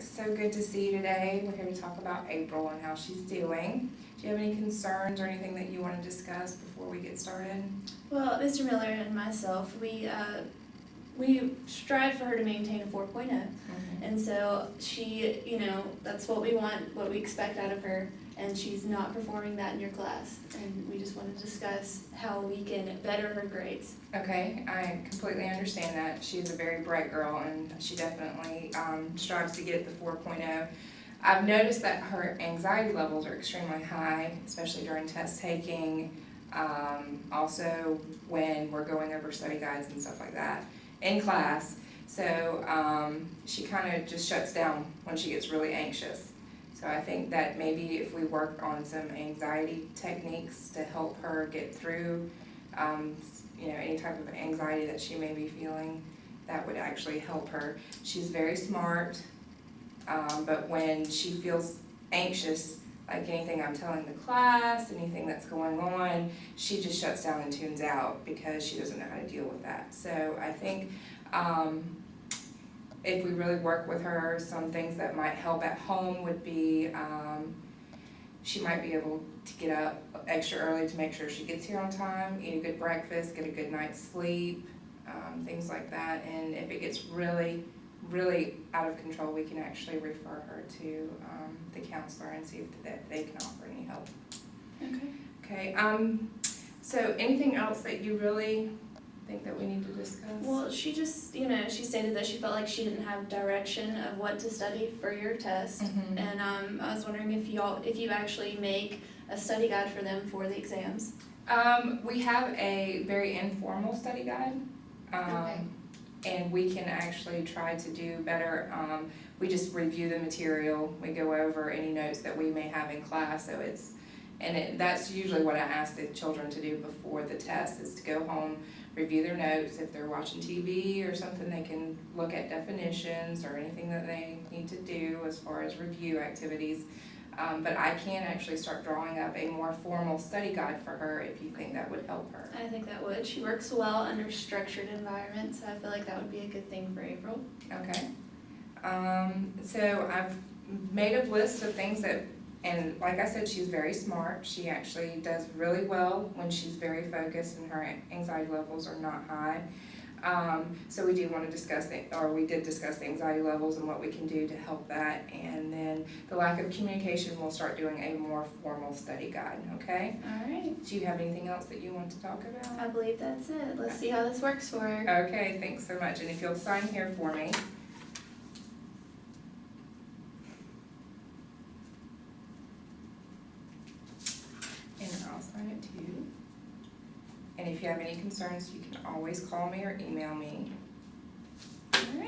It's so good to see you today. We're here to talk about April and how she's doing. Do you have any concerns or anything that you want to discuss before we get started? Well, Mr. Miller and myself, we strive for her to maintain a 4.0, and so she, that's what we want, what we expect out of her, and she's not performing that in your class, and we just want to discuss how we can better her grades. Okay, I completely understand that. She's a very bright girl and she definitely strives to get the 4.0. I've noticed that her anxiety levels are extremely high, especially during test taking, also when we're going over study guides and stuff like that in class. So she kind of just shuts down when she gets really anxious. So I think that maybe if we work on some anxiety techniques to help her get through any type of anxiety that she may be feeling, that would actually help her. She's very smart, but when she feels anxious, like anything I'm telling the class, anything that's going on, she just shuts down and tunes out because she doesn't know how to deal with that. So I think if we really work with her, some things that might help at home would be she might be able to get up extra early to make sure she gets here on time, eat a good breakfast, get a good night's sleep, things like that. And if it gets really, really out of control, we can actually refer her to the counselor and see if they can offer any help. Okay. Okay, so anything else that you really think that we need to discuss? Well, she just, she stated that she felt like she didn't have direction of what to study for your test, and I was wondering if you actually make a study guide for them for the exams. We have a very informal study guide, and we can actually try to do better. We just review the material, we go over any notes that we may have in class, so that's usually what I ask the children to do before the test, is to go home, review their notes. If they're watching TV or something, they can look at definitions or anything that they need to do as far as review activities. But I can actually start drawing up a more formal study guide for her if you think that would help her. I think that would. She works well under structured environments, so I feel like that would be a good thing for April. Okay. So I've made a list of things that, and like I said, she's very smart. She actually does really well when she's very focused and her anxiety levels are not high. So we do want to discuss we did discuss the anxiety levels and what we can do to help that. And then the lack of communication, we'll start doing a more formal study guide, okay? All right. Do you have anything else that you want to talk about? I believe that's it. Let's see how this works for her. Okay, thanks so much. And if you'll sign here for me. And I'll sign it too. And if you have any concerns, you can always call me or email me. All right.